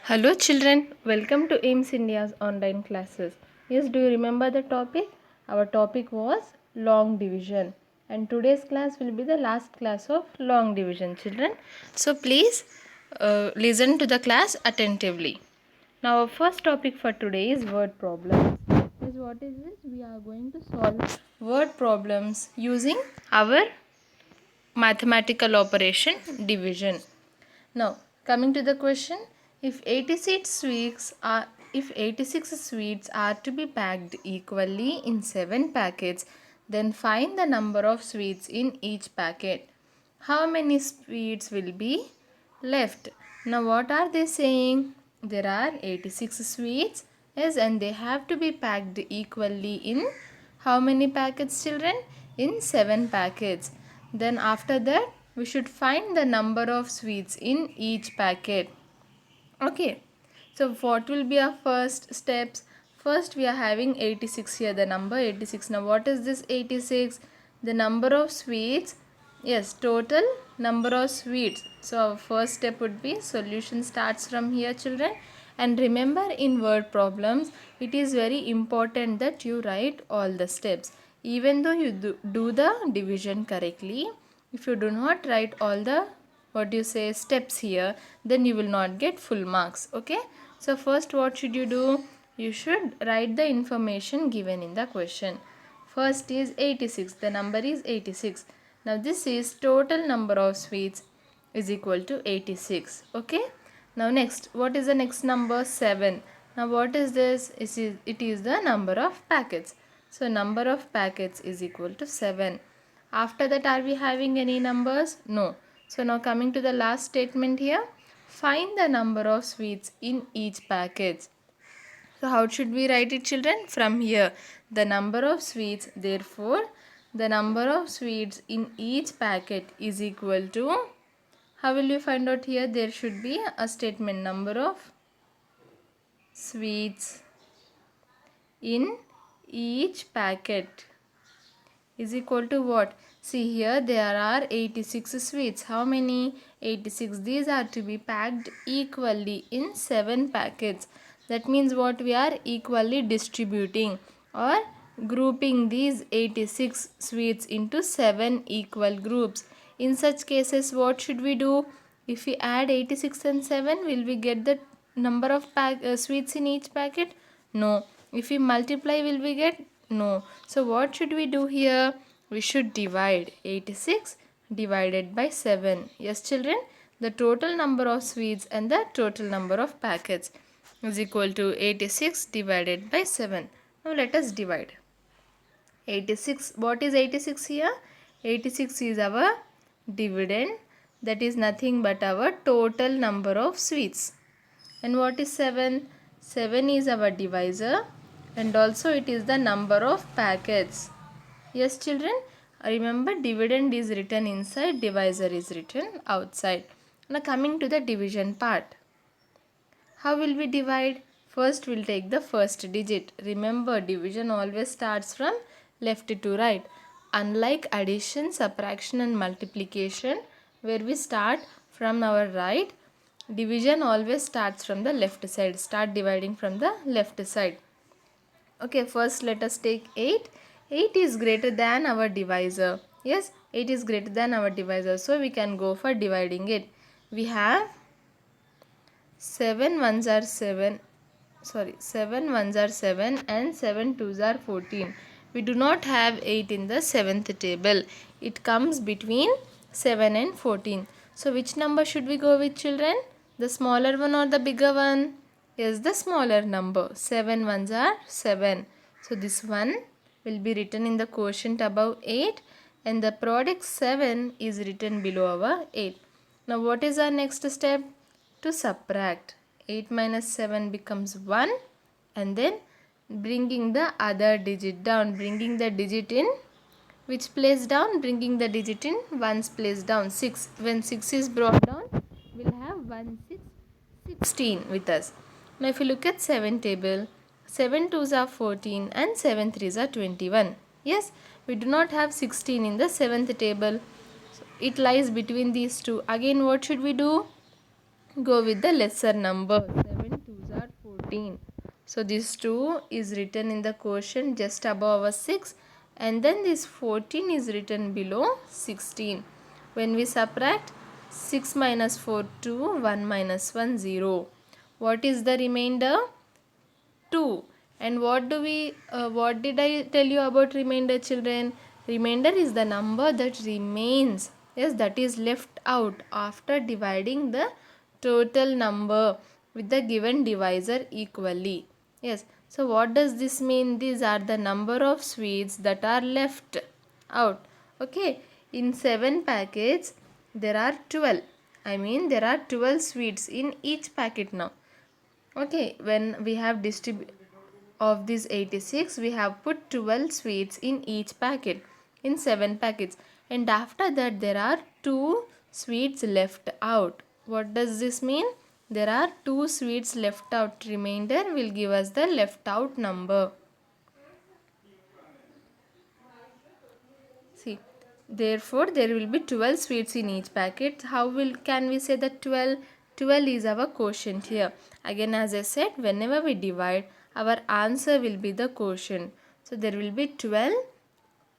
Hello children, welcome to AIMS India's online classes. Yes, do you remember the topic? Our topic was long division, and today's class will be the last class of long division, children. So please listen to the class attentively. Now our first topic for today is word problems. Yes, what is this? We are going to solve word problems using our mathematical operation division. Now, coming to the question, if 86 sweets are to be packed equally in 7 packets, then find the number of sweets in each packet. How many sweets will be left? Now, what are they saying? There are 86 sweets, yes, and they have to be packed equally in how many packets, children? In 7 packets. Then after that, we should find the number of sweets in each packet. Okay. So what will be our first steps? First we are having 86 here, the number 86. Now what is this 86? The number of sweets. Yes, total number of sweets. So our first step would be solution starts from here, children. And remember, in word problems, it is very important that you write all the steps. Even though you do the division correctly, if you do not write all the steps here, then you will not get full marks. Okay, so first what should you do? You should write the information given in the question. First is 86, the number is 86. Now this is total number of sweets is equal to 86. Okay, now next, what is the next number? 7. Now what is this? It is the number of packets. So number of packets is equal to 7. After that, are we having any numbers? No. So now coming to the last statement here, find the number of sweets in each packet. So how should we write it, children? From here, the number of sweets, therefore the number of sweets in each packet is equal to, how will you find out here? There should be a statement, number of sweets in each packet is equal to what? See here, there are 86 sweets. How many? 86. These are to be packed equally in 7 packets. That means what? We are equally distributing or grouping these 86 sweets into 7 equal groups. In such cases, what should we do? If we add 86 and 7, will we get the number of sweets in each packet? No. If we multiply, will we get? No. So what should we do here? We should divide 86 divided by 7. Yes, children, the total number of sweets and the total number of packets is equal to 86 divided by 7. Now let us divide. 86, what is 86 here? 86 is our dividend, that is nothing but our total number of sweets. And what is 7? 7 is our divisor, and also it is the number of packets. Yes, children, remember, dividend is written inside, divisor is written outside. Now coming to the division part. How will we divide? First we'll take the first digit. Remember, division always starts from left to right. Unlike addition, subtraction and multiplication, where we start from our right, division always starts from the left side. Start dividing from the left side. Okay, first let us take 8. 8 is greater than our divisor. Yes, 8 is greater than our divisor. So we can go for dividing it. We have 7 ones are 7 and 7 twos are 14. We do not have 8 in the 7th table. It comes between 7 and 14. So which number should we go with, children? The smaller one or the bigger one? Yes, the smaller number. 7 ones are 7. So this one will be written in the quotient above 8, and the product 7 is written below our 8. Now what is our next step? To subtract. 8 minus 7 becomes 1, and then bringing the other digit down, bringing the digit in which place down? Bringing the digit in ones place down, 6. When 6 is brought down, we'll have 1, 6, 16 with us. Now if you look at 7 table, 7 twos are 14 and 7 threes are 21. Yes, we do not have 16 in the 7th table. So it lies between these two. Again, what should we do? Go with the lesser number. 7 14. So this 2 is written in the quotient just above our 6, and then this 14 is written below 16. When we subtract 6 minus 4 2, 1 minus 1 0. What is the remainder? 2. And what did I tell you about remainder, children? Remainder is the number that remains, yes, that is left out after dividing the total number with the given divisor equally. Yes, so what does this mean? These are the number of sweets that are left out. Okay, in 7 packets there are 12. I mean, there are 12 sweets in each packet now. Okay, when we have of these 86, we have put 12 sweets in each packet in 7 packets, and after that there are 2 sweets left out. What does this mean? There are 2 sweets left out. Remainder will give us the left out number. See, therefore there will be 12 sweets in each packet. How can we say that 12? 12 is our quotient here. Again, as I said, whenever we divide, our answer will be the quotient. So there will be 12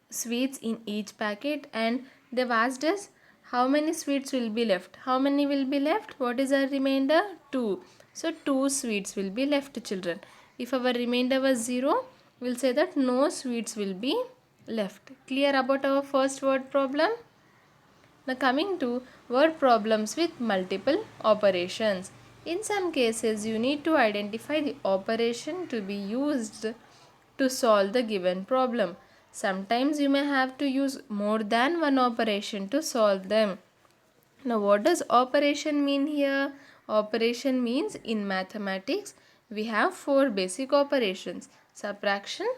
sweets in each packet, and they've asked us how many sweets will be left. How many will be left? What is our remainder? 2. So 2 sweets will be left, children. If our remainder was 0, we'll say that no sweets will be left. Clear about our first word problem? Now coming to word problems with multiple operations. In some cases, you need to identify the operation to be used to solve the given problem. Sometimes you may have to use more than one operation to solve them. Now what does operation mean here? Operation means in mathematics we have 4 basic operations: subtraction,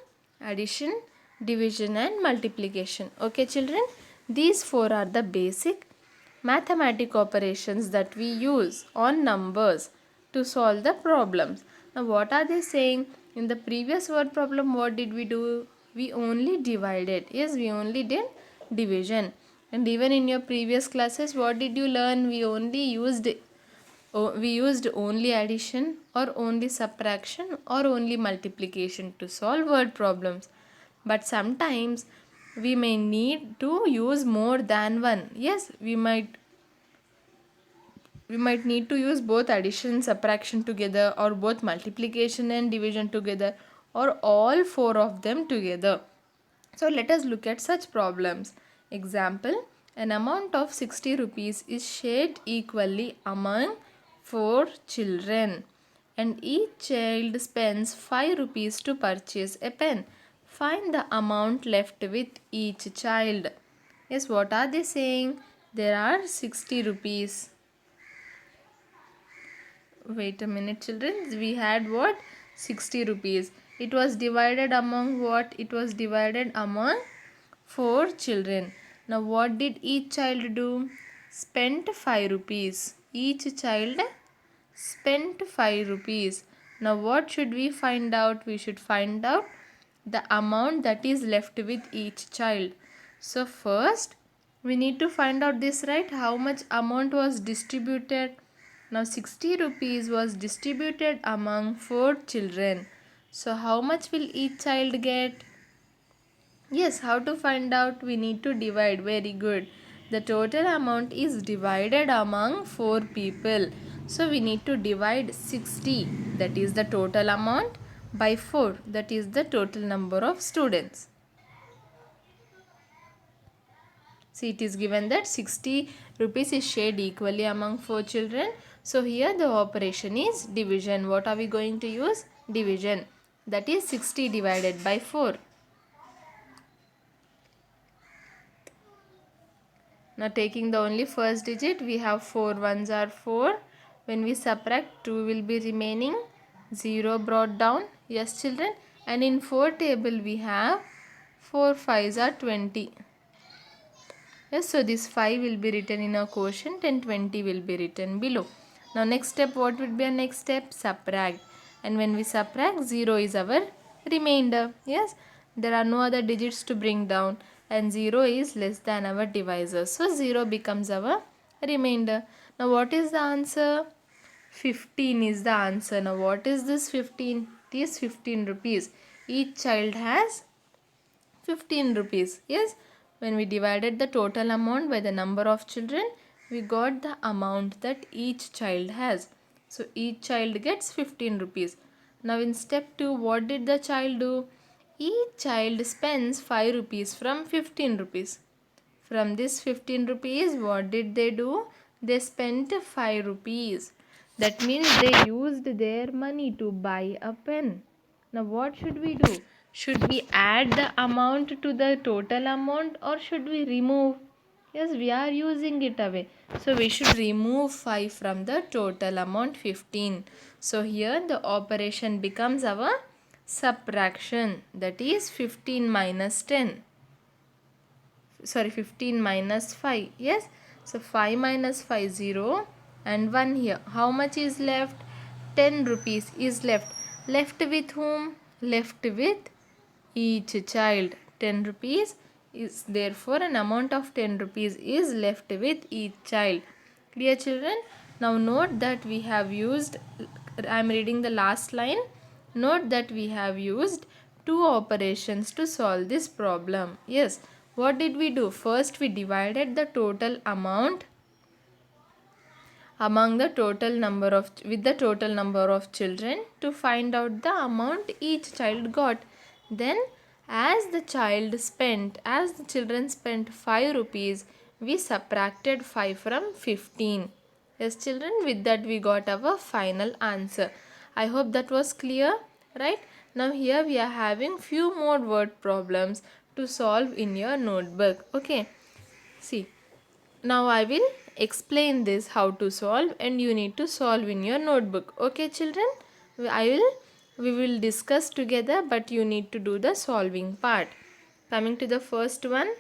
addition, division and multiplication. Okay children, these 4 are the basic mathematical operations that we use on numbers to solve the problems. Now what are they saying? In the previous word problem, what did we do? We only divided. Yes, we only did division. And even in your previous classes, what did you learn? We used only addition or only subtraction or only multiplication to solve word problems. But sometimes we may need to use more than one. Yes, we might need to use both addition, subtraction together, or both multiplication and division together, or all 4 of them together. So let us look at such problems. Example, an amount of 60 rupees is shared equally among 4 children, and each child spends 5 rupees to purchase a pen. Find the amount left with each child. Yes, what are they saying? There are 60 rupees. Wait a minute children, we had what? 60 rupees. It was divided among what? It was divided among 4 children. Now what did each child do? Spent 5 rupees. Each child spent 5 rupees. Now what should we find out? We should find out the amount that is left with each child. So first we need to find out this, right? How much amount was distributed? Now 60 rupees was distributed among 4 children. So how much will each child get? Yes, how to find out? We need to divide. Very good. The total amount is divided among 4 people. So we need to divide 60, that is the total amount, by 4, that is the total number of students. See, it is given that 60 rupees is shared equally among 4 children. So here the operation is division. What are we going to use? Division. That is 60 divided by 4. Now taking the only first digit, we have 4 ones are 4. When we subtract, 2 will be remaining. 0 brought down. Yes children. And in 4 table we have 4 5s are 20. Yes, so this 5 will be written in a quotient and 20 will be written below. Now next step, what would be our next step? Subtract. And when we subtract, 0 is our remainder. Yes, there are no other digits to bring down, and 0 is less than our divisor. So 0 becomes our remainder. Now what is the answer? 15 is the answer. Now what is this 15? This 15 rupees. Each child has 15 rupees. Yes, when we divided the total amount by the number of children, we got the amount that each child has. So each child gets 15 rupees. Now in step 2, what did the child do? Each child spends 5 rupees from 15 rupees. From this 15 rupees, what did they do? They spent 5 rupees. That means they used their money to buy a pen. Now what should we do? Should we add the amount to the total amount or should we remove? Yes, we are using it away. So we should remove 5 from the total amount 15. So here the operation becomes our subtraction, that is 15 minus 10. 15 minus 5. Yes, so 5 minus 5 0 and 1 here. How much is left? 10 rupees is left with whom? Left with each child. 10 rupees is therefore an amount of 10 rupees is left with each child. Clear children? Now note that we have used, I am reading the last line. Note that we have used two operations to solve this problem. Yes, what did we do? First we divided the total amount among the total number of with the total number of children to find out the amount each child got. Then as the children spent 5 rupees, we subtracted 5 from 15. Yes children, with that we got our final answer. I hope that was clear, right? Now here we are having few more word problems to solve in your notebook. Okay, see, now I will explain this how to solve and you need to solve in your notebook. Okay children, we will discuss together but you need to do the solving part. Coming to the first one,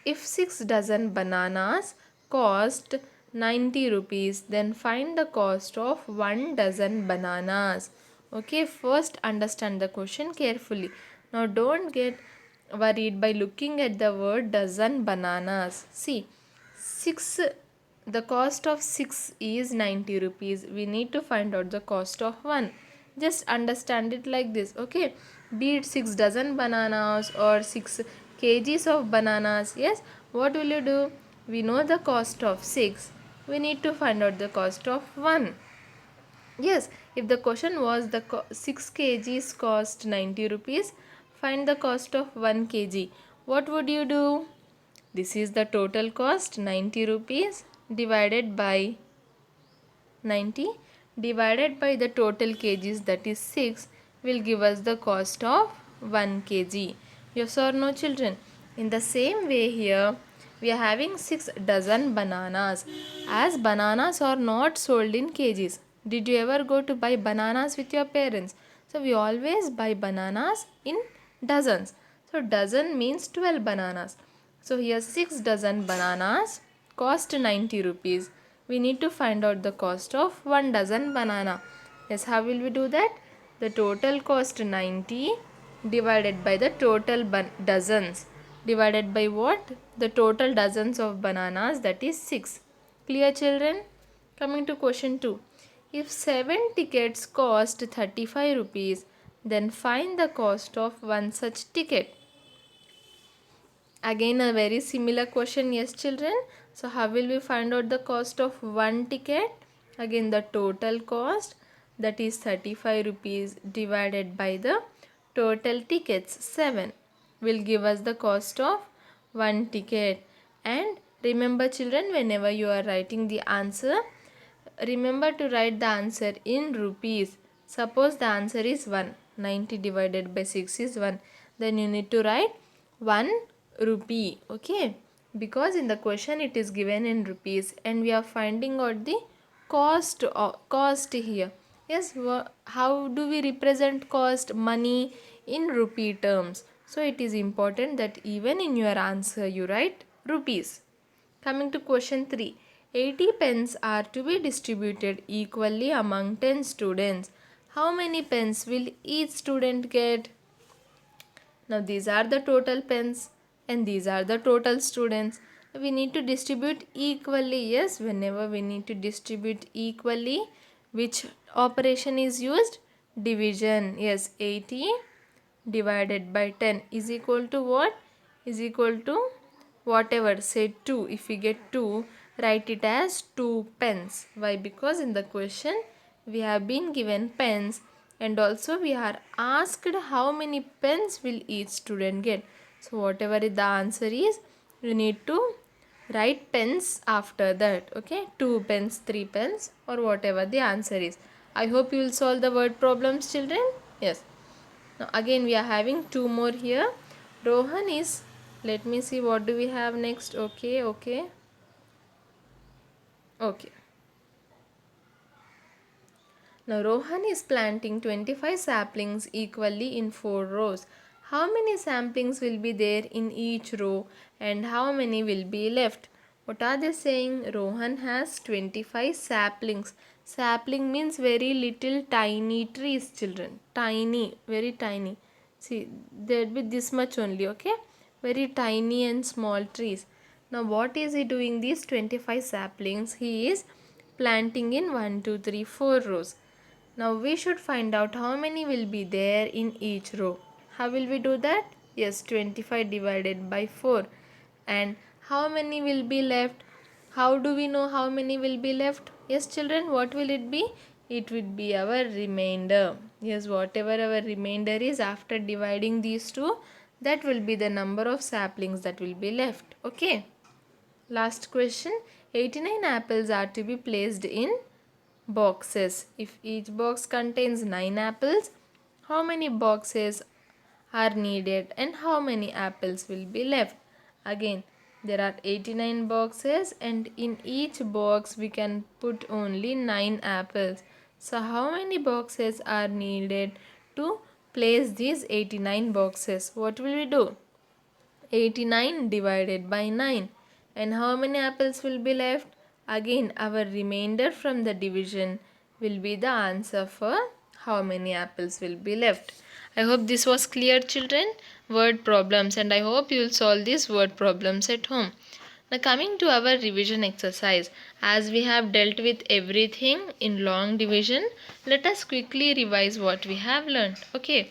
if 6 dozen bananas cost 90 rupees, then find the cost of 1 dozen bananas. Okay, first understand the question carefully. Now don't get worried by looking at the word dozen bananas. See, 6, the cost of 6 is 90 rupees. We need to find out the cost of 1. Just understand it like this. Okay, be it 6 dozen bananas or 6 kgs of bananas. Yes, what will you do? We know the cost of 6. We need to find out the cost of 1. Yes, if the question was the 6 kgs cost 90 rupees, find the cost of 1 kg. What would you do? This is the total cost, 90 rupees divided by 90 divided by the total kgs, that is 6, will give us the cost of 1 kg. Yes or no children? In the same way here, we are having 6 dozen bananas. As bananas are not sold in kgs. Did you ever go to buy bananas with your parents? So we always buy bananas in dozens. So dozen means 12 bananas. So here 6 dozen bananas cost 90 rupees. We need to find out the cost of 1 dozen banana. Yes, how will we do that? The total cost 90 divided by the total dozens. Divided by what? The total dozens of bananas, that is 6. Clear children? Coming to question 2. If 7 tickets cost 35 rupees, then find the cost of one such ticket. Again a very similar question, yes children. So how will we find out the cost of one ticket? Again the total cost, that is 35 rupees divided by the total tickets 7 will give us the cost of one ticket. And remember children, whenever you are writing the answer, remember to write the answer in rupees. Suppose the answer is 1, 90 divided by 6 is 1, then you need to write 1 rupee. Okay, because in the question it is given in rupees and we are finding out the cost here. Yes, how do we represent cost? Money in rupee terms. So it is important that even in your answer you write rupees. Coming to question 3. 80 pens are to be distributed equally among 10 students. How many pens will each student get? Now these are the total pens and these are the total students. We need to distribute equally. Yes, whenever we need to distribute equally, which operation is used? Division. Yes, 80 divided by 10 is equal to what? Is equal to whatever, say 2. If we get 2, write it as 2 pence. Why? Because in the question we have been given pence, and also we are asked how many pence will each student get. So whatever the answer is, you need to write pence after that. Okay, 2 pence, 3 pence, or whatever the answer is. I hope you will solve the word problems, children. Yes. Now again we are having 2 more here. Rohan is, let me see what do we have next. Okay. Now Rohan is planting 25 saplings equally in 4 rows. How many saplings will be there in each row and how many will be left? What are they saying? Rohan has 25 saplings. Sapling means very little tiny trees, children. Tiny, very tiny. See, there will be this much only, okay? Very tiny and small trees. Now what is he doing? These 25 saplings he is planting in 1, 2, 3, 4 rows. Now we should find out how many will be there in each row. How will we do that? Yes, 25 divided by 4. And how many will be left? How do we know how many will be left? Yes, children, what will it be? It will be our remainder. Yes, whatever our remainder is after dividing these two, that will be the number of saplings that will be left. Okay. Last question. 89 apples are to be placed in boxes. If each box contains 9 apples, how many boxes are needed and how many apples will be left? Again, there are 89 boxes and in each box we can put only 9 apples. So how many boxes are needed to place these 89 boxes? What will we do? 89 divided by 9. And how many apples will be left? Again, our remainder from the division will be the answer for how many apples will be left. I hope this was clear, children. Word problems, and I hope you will solve these word problems at home. Now coming to our revision exercise, as we have dealt with everything in long division, let us quickly revise what we have learned. Okay.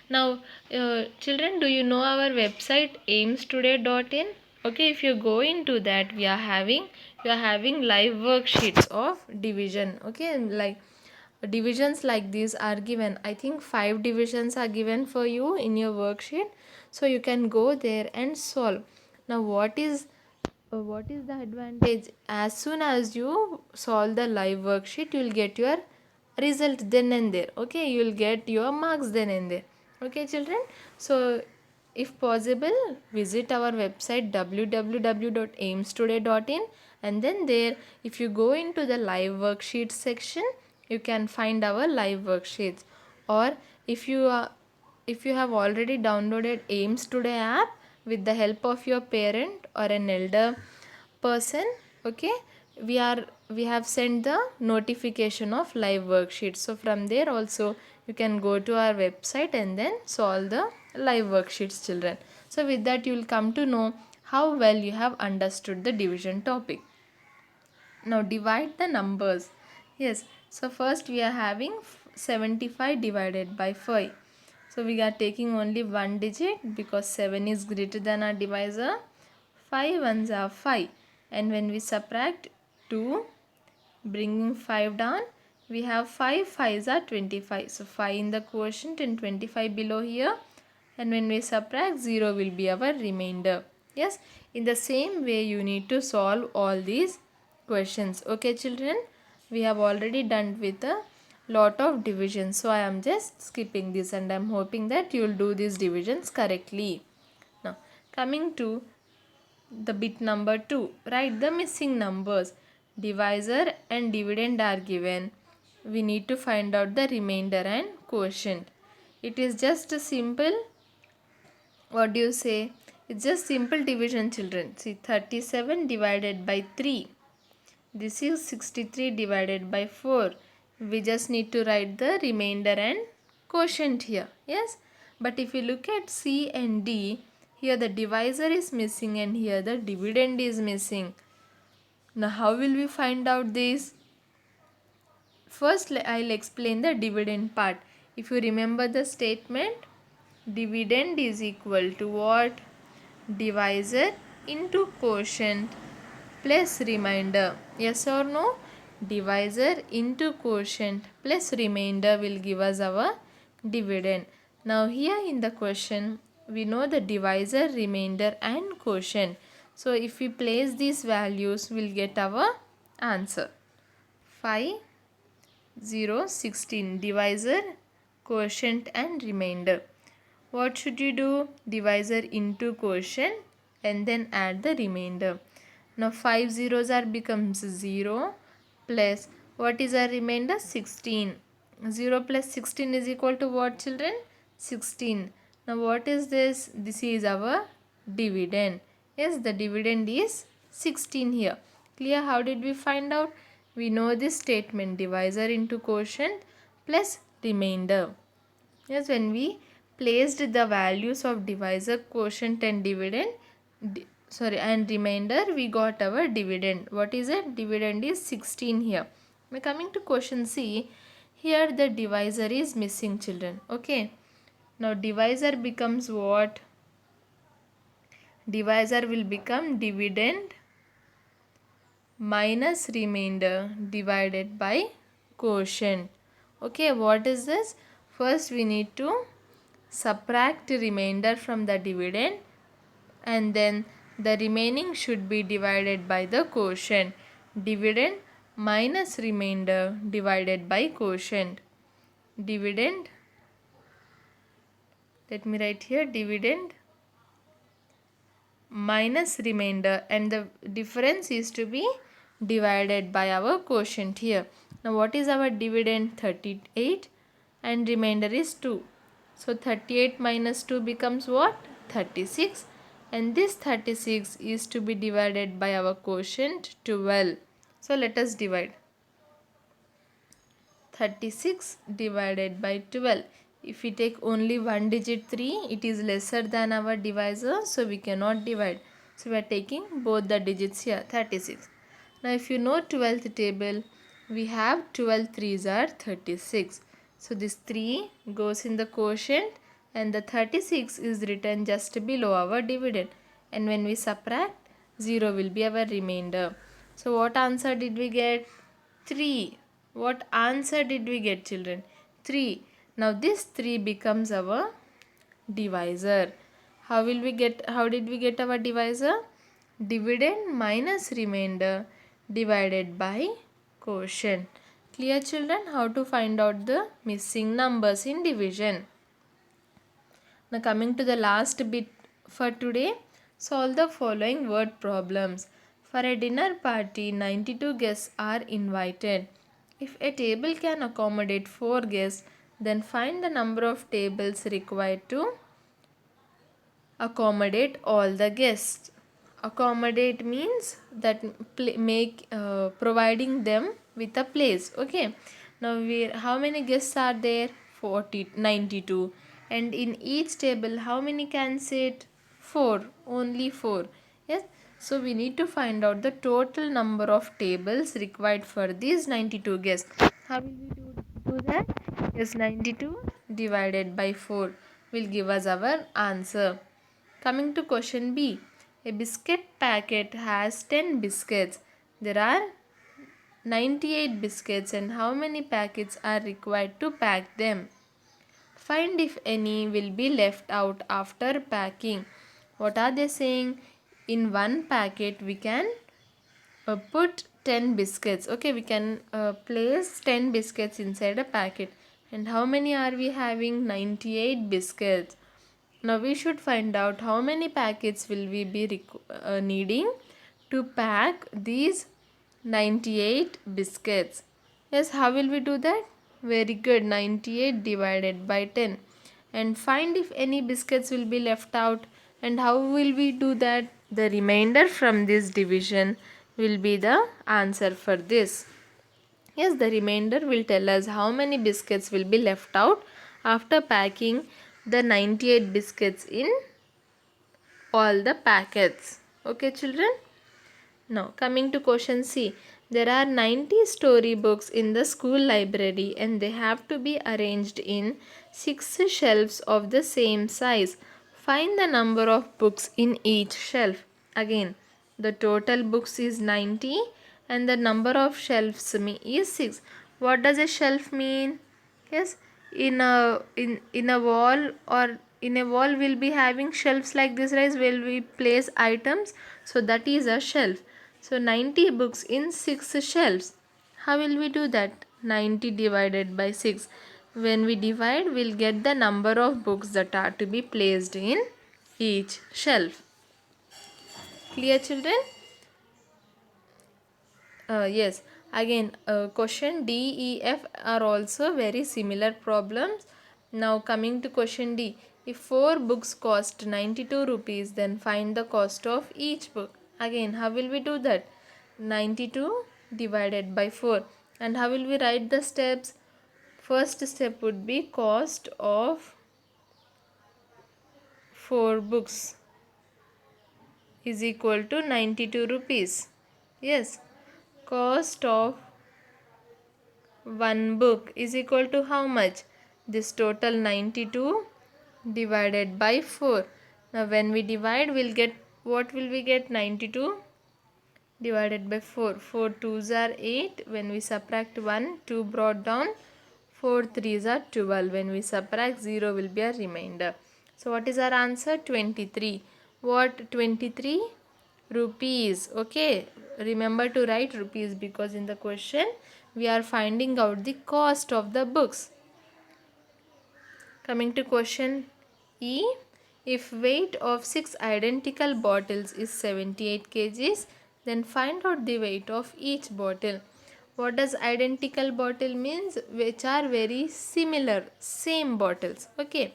Now, children, do you know our website aimstoday.in? Okay, if you go into that, we are having live worksheets of division. Okay, like divisions like these are given. I think 5 divisions are given for you in your worksheet, so you can go there and solve. Now, what is the advantage? As soon as you solve the live worksheet, you will get your result then and there. Okay, you will get your marks then and there. Okay, children. So if possible, visit our website www.aimstoday.in, and then there, if you go into the live worksheets section, you can find our live worksheets. Or if you are, if you have already downloaded Aims Today app with the help of your parent or an elder person, okay, we have sent the notification of live worksheets. So from there also you can go to our website and then solve the live worksheets, children. So with that you will come to know how well you have understood the division topic. Now divide the numbers. Yes, so first we are having 75 divided by 5. So we are taking only one digit because 7 is greater than our divisor. 5 ones are 5. And when we subtract 2, bringing 5 down, we have 5 5s are 25. So 5 in the quotient and 25 below here. And when we subtract, 0 will be our remainder. Yes, in the same way you need to solve all these questions. Okay, children, we have already done with a lot of divisions, so I am just skipping this and I am hoping that you will do these divisions correctly. Now coming to the bit number 2, write the missing numbers. Divisor and dividend are given. We need to find out the remainder and quotient. It is just a simple, what do you say, it's just simple division, children. See, 37 divided by 3, this is 63 divided by 4. We just need to write the remainder and quotient here. Yes. But if you look at C and D, Here the divisor is missing and here the dividend is missing. Now how will we find out this? First I'll explain the dividend part. If you remember the statement, dividend is equal to what? Divisor into quotient plus remainder. Yes or no? Divisor into quotient plus remainder will give us our dividend. Now here in the question, we know the divisor, remainder and quotient. So if we place these values, we'll get our answer. 5, 0, 16. Divisor, quotient and remainder. What should you do? Divisor into quotient and then add the remainder. Now 5 zeros are becomes 0 plus what is our remainder? 16. 0 plus 16 is equal to what, children? 16. Now what is this? This is our dividend. Yes, the dividend is 16 here. Clear? How did we find out? We know this statement, divisor into quotient plus remainder. Yes, when we placed the values of divisor, quotient and dividend, and remainder, we got our dividend. What is it? Dividend is 16 here. Now coming to question C, here the divisor is missing, children. Okay. Now divisor becomes what? Divisor will become dividend minus remainder divided by quotient. Okay, what is this? First we need to subtract remainder from the dividend and then the remaining should be divided by the quotient. Dividend minus remainder divided by quotient. Dividend, let me write here, dividend minus remainder and the difference is to be divided by our quotient here. Now what is our dividend? 38 and remainder is 2. So 38 minus 2 becomes what? 36 and this 36 is to be divided by our quotient 12. So let us divide. 36 divided by 12. If we take only one digit 3, it is lesser than our divisor, so we cannot divide. So we are taking both the digits here, 36. Now if you know 12th table, we have 12 3s are 36. So this 3 goes in the quotient and the 36 is written just below our dividend. And when we subtract, 0 will be our remainder. So what answer did we get? 3. What answer did we get, children? 3. Now this 3 becomes our divisor. How did we get our divisor? Dividend minus remainder divided by quotient. Clear, children? How to find out the missing numbers in division. Now coming to the last bit for today, solve the following word problems. For a dinner party, 92 guests are invited. If a table can accommodate 4 guests, then find the number of tables required to accommodate all the guests. Accommodate means that providing them with a place. Okay. Now how many guests are there? 92. And in each table how many can sit? 4. Only 4. Yes. So we need to find out the total number of tables required for these 92 guests. How will we do that? Yes, 92 divided by 4 will give us our answer. Coming to question B. A biscuit packet has 10 biscuits. There are 98 biscuits and how many packets are required to pack them? Find if any will be left out after packing. What are they saying? In one packet we can put 10 biscuits. Okay, we can place 10 biscuits inside a packet. And how many are we having? 98 biscuits. Now we should find out how many packets will we be needing to pack these 98 biscuits. Yes, how will we do that? Very good, 98 divided by 10. And find if any biscuits will be left out. And how will we do that? The remainder from this division will be the answer for this. Yes, the remainder will tell us how many biscuits will be left out after packing the 98 biscuits in all the packets. Okay children. Now coming to question C. There are 90 storybooks in the school library and they have to be arranged in 6 shelves of the same size. Find the number of books in each shelf. Again, the total books is 90 and the number of shelves is 6. What does a shelf mean? Yes, in a wall, or in a wall we'll be having shelves like this, right? Where we place items, so that is a shelf. So 90 books in 6 shelves. How will we do that? 90 divided by 6. When we divide, we'll get the number of books that are to be placed in each shelf. Clear children? Yes, again question D, E, F are also very similar problems. Now coming to question D. If 4 books cost 92 rupees, then find the cost of each book. Again, how will we do that? 92 divided by 4. And how will we write the steps? First step would be cost of 4 books is equal to 92 rupees. Yes, cost of one book is equal to how much? This total 92 divided by 4. Now when we divide, we'll get, what will we get? 92 divided by 4. 4 2s are 8. When we subtract 1, 2 brought down. 4 3s are 12. When we subtract, 0 will be a remainder. So what is our answer? 23. What? 23 rupees. Okay, remember to write rupees because in the question we are finding out the cost of the books. Coming to question E. If weight of 6 identical bottles is 78 kgs, then find out the weight of each bottle. What does identical bottle means? Which are very similar, same bottles. Okay.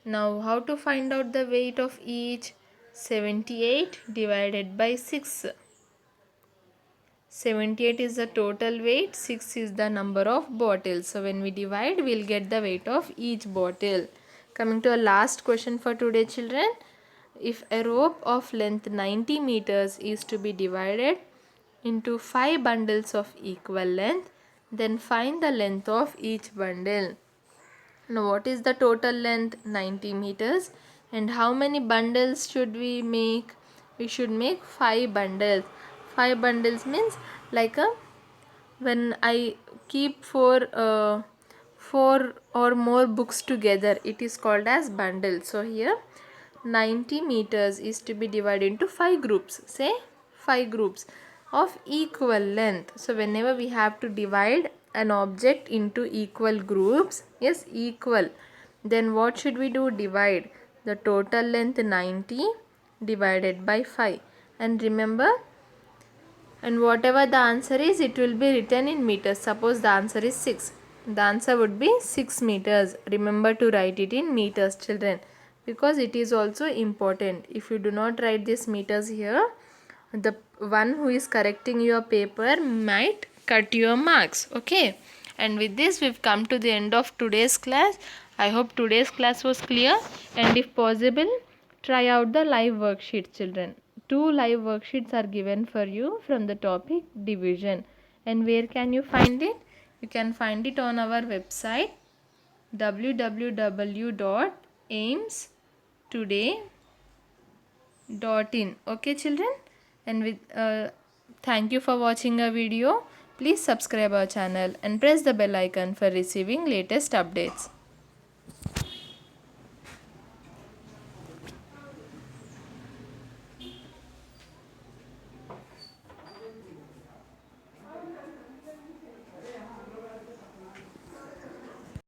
Now how to find out the weight of each? 78 divided by 6. 78 is the total weight, 6 is the number of bottles. So when we divide, we'll get the weight of each bottle. Coming to our last question for today children. If a rope of length 90 meters is to be divided into 5 bundles of equal length, then find the length of each bundle. Now what is the total length? 90 meters. And how many bundles should we make? We should make 5 bundles. 5 bundles means like when I keep 4 or more books together, it is called as bundle. So here 90 meters is to be divided into 5 groups. Say 5 groups of equal length. So whenever we have to divide an object into equal groups, yes, equal, then what should we do? Divide the total length 90 divided by 5. And remember, and whatever the answer is, it will be written in meters. Suppose the answer is 6. The answer would be 6 meters. Remember to write it in meters children, because it is also important. If you do not write this meters here, the one who is correcting your paper might cut your marks. Okay. And with this we've come to the end of today's class. I hope today's class was clear, and if possible, try out the live worksheet children. 2 live worksheets are given for you from the topic division. And where can you find it? You can find it on our website www.aimstoday.in. Okay children. And with thank you for watching our video. Please subscribe our channel and press the bell icon for receiving latest updates.